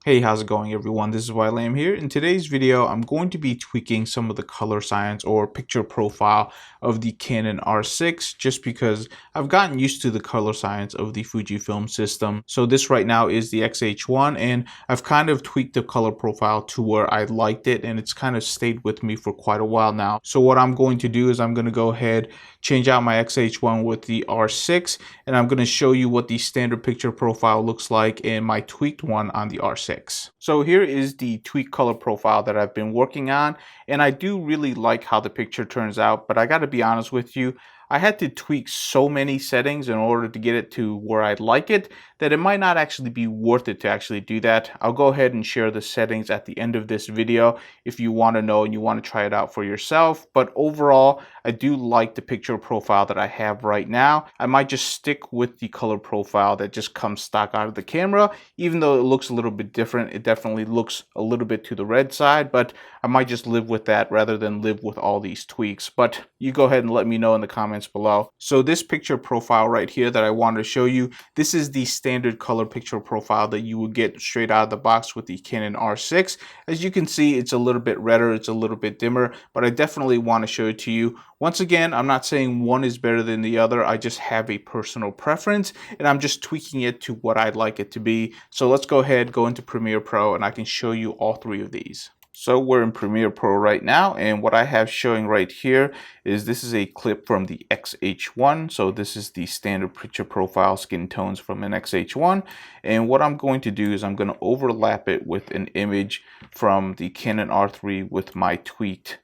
Hey, how's it going everyone? This is Wylam here. In today's video, I'm going to be tweaking some of the color science or picture profile of the Canon R6 just because I've gotten used to the color science of the Fujifilm system. So this right now is the X-H1 and I've kind of tweaked the color profile to where I liked it and it's kind of stayed with me for quite a while now. So what I'm going to do is I'm going to go ahead, change out my X-H1 with the R6 and I'm going to show you what the standard picture profile looks like in my tweaked one on the R6. So here is the tweak color profile that I've been working on, and I do really like how the picture turns out, but I got to be honest with you, I had to tweak so many settings in order to get it to where I'd like it that it might not actually be worth it to actually do that. I'll go ahead and share the settings at the end of this video if you want to know and you want to try it out for yourself. But overall, I do like the picture profile that I have right now. I might just stick with the color profile that just comes stock out of the camera, even though it looks a little bit different. It definitely looks a little bit to the red side, but I might just live with that rather than live with all these tweaks. But you go ahead and let me know in the comments below. So this picture profile right here that I wanted to show you, this is the standard color picture profile that you would get straight out of the box with the Canon R6. As you can see, it's a little bit redder, it's a little bit dimmer, but I definitely want to show it to you. Once again, I'm not saying one is better than the other. I just have a personal preference and I'm just tweaking it to what I'd like it to be. So let's go ahead, go into Premiere Pro, and I can show you all three of these. So we're in Premiere Pro right now, and what I have showing right here is this is a clip from the X-H1. So this is the standard picture profile skin tones from an X-H1. And what I'm going to do is I'm going to overlap it with an image from the Canon R3 with my tweaked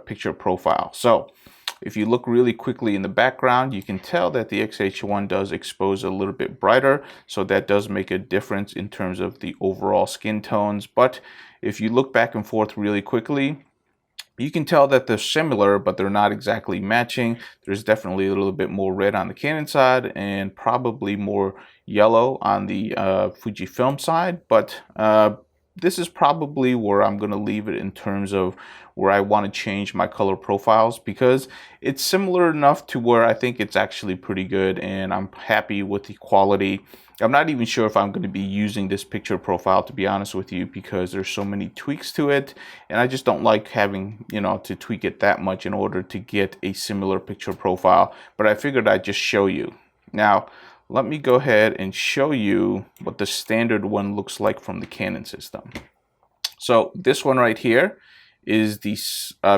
picture profile. So if you look really quickly in the background, you can tell that the X-H1 does expose a little bit brighter. So that does make a difference in terms of the overall skin tones. But if you look back and forth really quickly, you can tell that they're similar, but they're not exactly matching. There's definitely a little bit more red on the Canon side and probably more yellow on the Fujifilm side. But this is probably where I'm going to leave it in terms of where I want to change my color profiles, because it's similar enough to where I think it's actually pretty good and I'm happy with the quality. I'm not even sure if I'm going to be using this picture profile, to be honest with you, because there's so many tweaks to it and I just don't like having, to tweak it that much in order to get a similar picture profile. But I figured I'd just show you. Now, let me go ahead and show you what the standard one looks like from the Canon system. So this one right here is the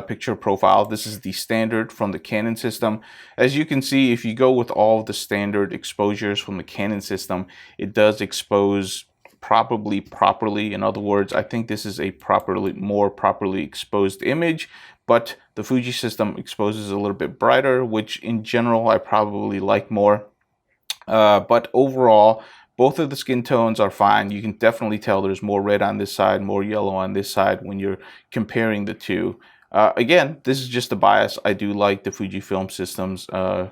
picture profile. This is the standard from the Canon system. As you can see, if you go with all of the standard exposures from the Canon system, it does expose probably properly. In other words, I think this is a more properly exposed image, but the Fuji system exposes a little bit brighter, which in general I probably like more. But overall, both of the skin tones are fine. You can definitely tell there's more red on this side, more yellow on this side when you're comparing the two. Again, this is just a bias. I do like the Fujifilm system's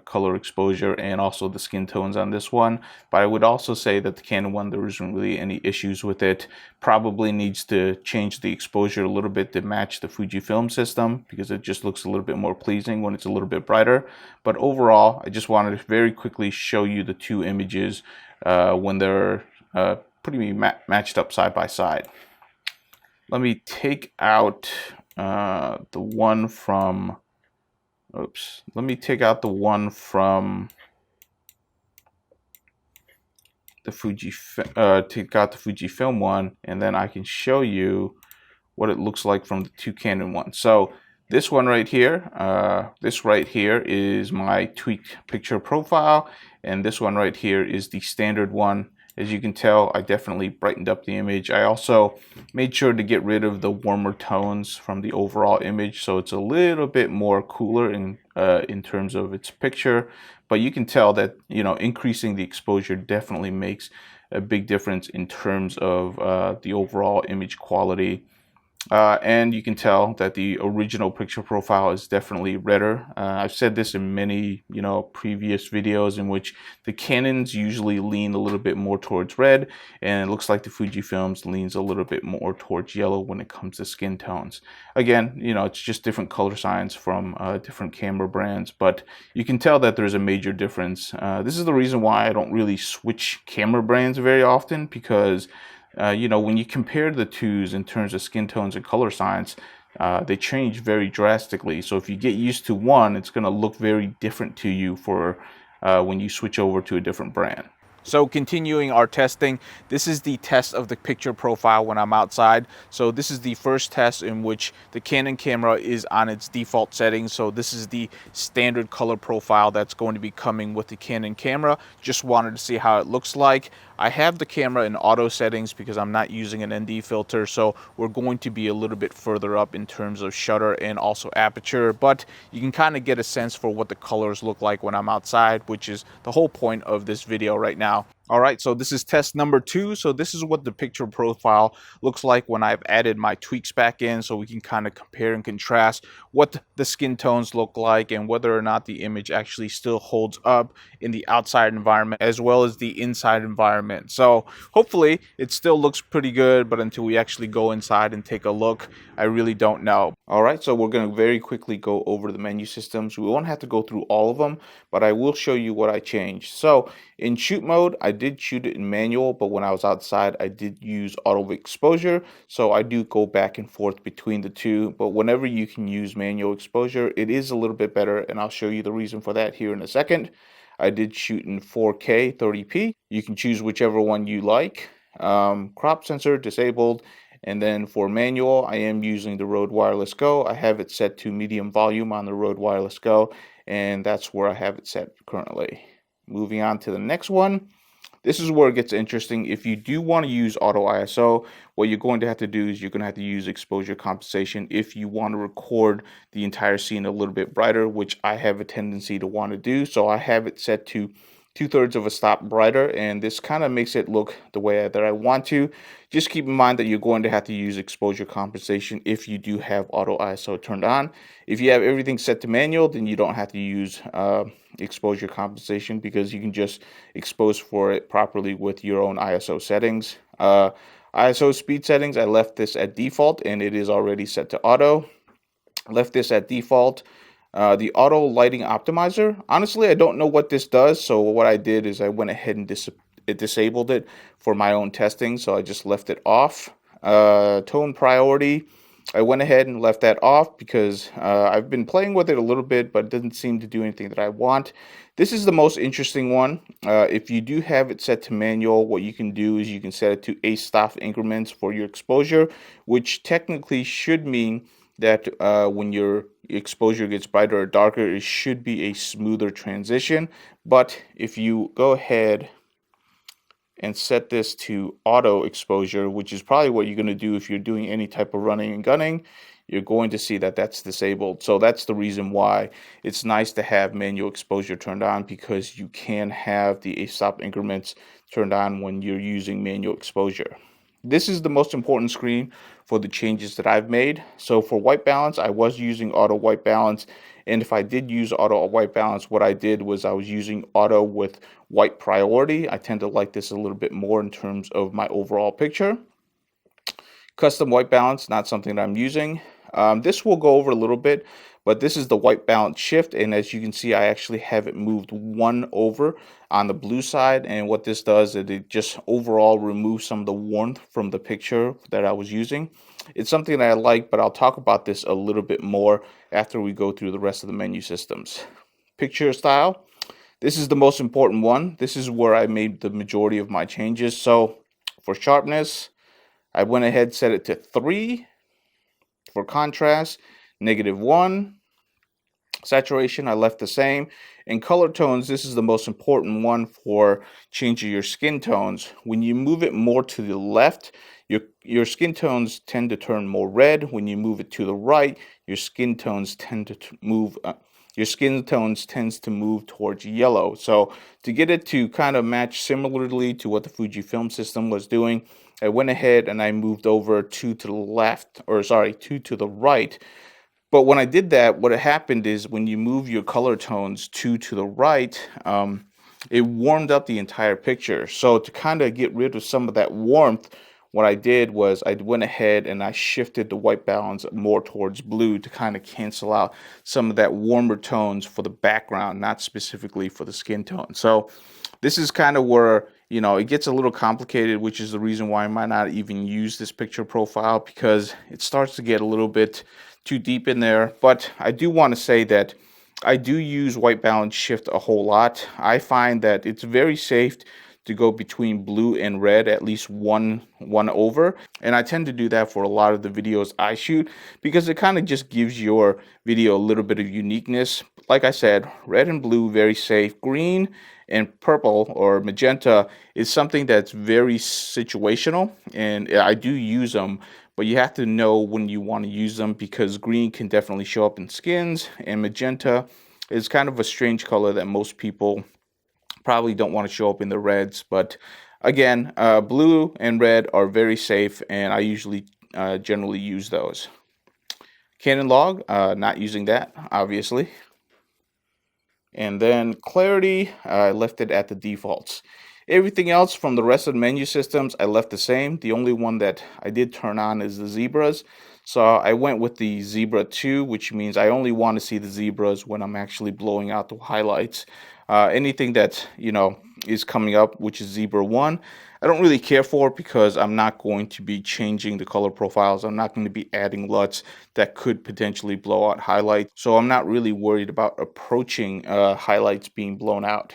color exposure and also the skin tones on this one. But I would also say that the Canon one, there isn't really any issues with it. Probably needs to change the exposure a little bit to match the Fujifilm system, because it just looks a little bit more pleasing when it's a little bit brighter. But overall, I just wanted to very quickly show you the two images when they're pretty matched up side by side. Let me take out the one from, let me take out the one from the take out the Fujifilm one, and then I can show you what it looks like from the two Canon ones. So this one right here, is my tweaked picture profile, and this one right here is the standard one. As you can tell, I definitely brightened up the image. I also made sure to get rid of the warmer tones from the overall image, so it's a little bit more cooler in terms of its picture. But you can tell that, increasing the exposure definitely makes a big difference in terms of the overall image quality. And you can tell that the original picture profile is definitely redder. I've said this in many, previous videos in which the Canons usually lean a little bit more towards red, and it looks like the Fujifilms leans a little bit more towards yellow when it comes to skin tones. Again, it's just different color science from different camera brands, but you can tell that there's a major difference. This is the reason why I don't really switch camera brands very often, because when you compare the twos in terms of skin tones and color science, they change very drastically. So if you get used to one, it's going to look very different to you for when you switch over to a different brand. So continuing our testing, this is the test of the picture profile when I'm outside. So this is the first test in which the Canon camera is on its default settings. So this is the standard color profile that's going to be coming with the Canon camera. Just wanted to see how it looks like. I have the camera in auto settings because I'm not using an ND filter, so we're going to be a little bit further up in terms of shutter and also aperture, but you can kind of get a sense for what the colors look like when I'm outside, which is the whole point of this video right now. All right, so this is test number 2. So this is what the picture profile looks like when I've added my tweaks back in, so we can kind of compare and contrast what the skin tones look like and whether or not the image actually still holds up in the outside environment as well as the inside environment. So hopefully it still looks pretty good, but until we actually go inside and take a look, I really don't know. All right, so we're going to very quickly go over the menu systems. We won't have to go through all of them, but I will show you what I changed. So in shoot mode, I did shoot it in manual, but when I was outside, I did use auto exposure. So I do go back and forth between the two, but whenever you can use manual exposure, it is a little bit better, and I'll show you the reason for that here in a second. I did shoot in 4K 30p. You can choose whichever one you like. Crop sensor disabled. And then for manual, I am using the Rode Wireless Go. I have it set to medium volume on the Rode Wireless Go, and that's where I have it set currently. Moving on to the next one. This is where it gets interesting. If you do want to use auto ISO, what you're going to have to do is you're going to have to use exposure compensation if you want to record the entire scene a little bit brighter, which I have a tendency to want to do. So I have it set to 2/3 of a stop brighter, and this kind of makes it look the way that I want to. Just keep in mind that you're going to have to use exposure compensation if you do have auto ISO turned on. If you have everything set to manual, then you don't have to use exposure compensation because you can just expose for it properly with your own ISO settings. ISO speed settings, I left this at default and it is already set to auto. Left this at default. The auto lighting optimizer, honestly, I don't know what this does. So what I did is I went ahead and disabled it for my own testing. So I just left it off. Tone priority, I went ahead and left that off because I've been playing with it a little bit, but it doesn't seem to do anything that I want. This is the most interesting one. If you do have it set to manual, what you can do is you can set it to a-stop increments for your exposure, which technically should mean that when your exposure gets brighter or darker, it should be a smoother transition. But if you go ahead and set this to auto exposure, which is probably what you're going to do if you're doing any type of running and gunning, you're going to see that that's disabled. So that's the reason why it's nice to have manual exposure turned on, because you can have the a-stop increments turned on when you're using manual exposure. This is the most important screen for the changes that I've made. So for white balance, I was using auto white balance. And if I did use auto white balance, what I did was I was using auto with white priority. I tend to like this a little bit more in terms of my overall picture. Custom white balance, not something that I'm using. This will go over a little bit, but this is the white balance shift, and as you can see, I actually have it moved one over on the blue side, and what this does is it just overall removes some of the warmth from the picture that I was using. It's something that I like, but I'll talk about this a little bit more after we go through the rest of the menu systems. Picture style, this is the most important one. This is where I made the majority of my changes. So for sharpness, I went ahead and set it to 3. For contrast, -1. Saturation, I left the same. And color tones, this is the most important one for changing your skin tones. When you move it more to the left, your skin tones tend to turn more red. When you move it to the right, your skin tones tend to move tends to move towards yellow. So to get it to kind of match similarly to what the Fujifilm system was doing, I went ahead and I moved over 2 to the left, or sorry, 2 to the right. But when I did that, what happened is when you move your color tones 2 to the right, it warmed up the entire picture. So to kind of get rid of some of that warmth, what I did was I went ahead and I shifted the white balance more towards blue to kind of cancel out some of that warmer tones for the background, not specifically for the skin tone. So this is kind of where you know, it gets a little complicated, which is the reason why I might not even use this picture profile, because it starts to get a little bit too deep in there. But I do want to say that I do use white balance shift a whole lot. I find that it's very safe to go between blue and red at least one over, and I tend to do that for a lot of the videos I shoot because it kind of just gives your video a little bit of uniqueness. Like I said, red and blue very safe. Green and purple or magenta is something that's very situational, and I do use them, but you have to know when you want to use them, because green can definitely show up in skins, and magenta is kind of a strange color that most people probably don't want to show up in the reds. But again, blue and red are very safe, and I usually generally use those. Canon log, not using that, obviously. And then clarity, I left it at the defaults. Everything else from the rest of the menu systems I left the same. The only one that I did turn on is the zebras. So I went with the zebra 2, which means I only want to see the zebras when I'm actually blowing out the highlights. Anything that, you know, is coming up, which is zebra 1, I don't really care for, because I'm not going to be changing the color profiles. I'm not going to be adding LUTs that could potentially blow out highlights. So I'm not really worried about approaching highlights being blown out.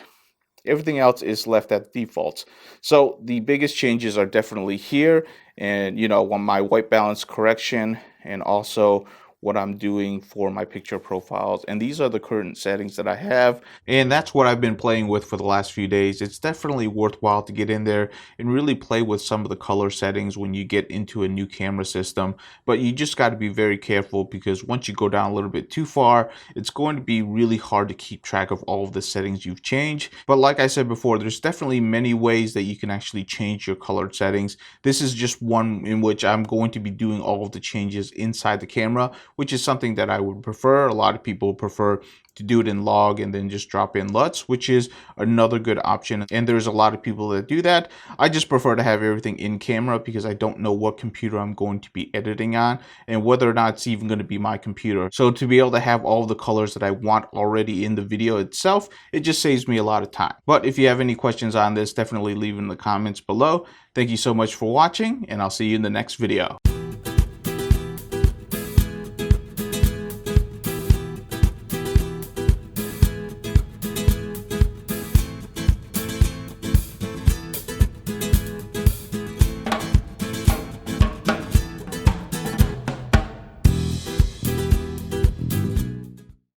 Everything else is left at defaults. So the biggest changes are definitely here, and you know, on my white balance correction, and also what I'm doing for my picture profiles. And these are the current settings that I have, and that's what I've been playing with for the last few days. It's definitely worthwhile to get in there and really play with some of the color settings when you get into a new camera system. But you just got to be very careful, because once you go down a little bit too far, it's going to be really hard to keep track of all of the settings you've changed. But like I said before, there's definitely many ways that you can actually change your colored settings. This is just one in which I'm going to be doing all of the changes inside the camera, which is something that I would prefer. A lot of people prefer to do it in log and then just drop in LUTs, which is another good option. And there's a lot of people that do that. I just prefer to have everything in camera, because I don't know what computer I'm going to be editing on and whether or not it's even going to be my computer. So to be able to have all the colors that I want already in the video itself, it just saves me a lot of time. But if you have any questions on this, definitely leave in the comments below. Thank you so much for watching, and I'll see you in the next video.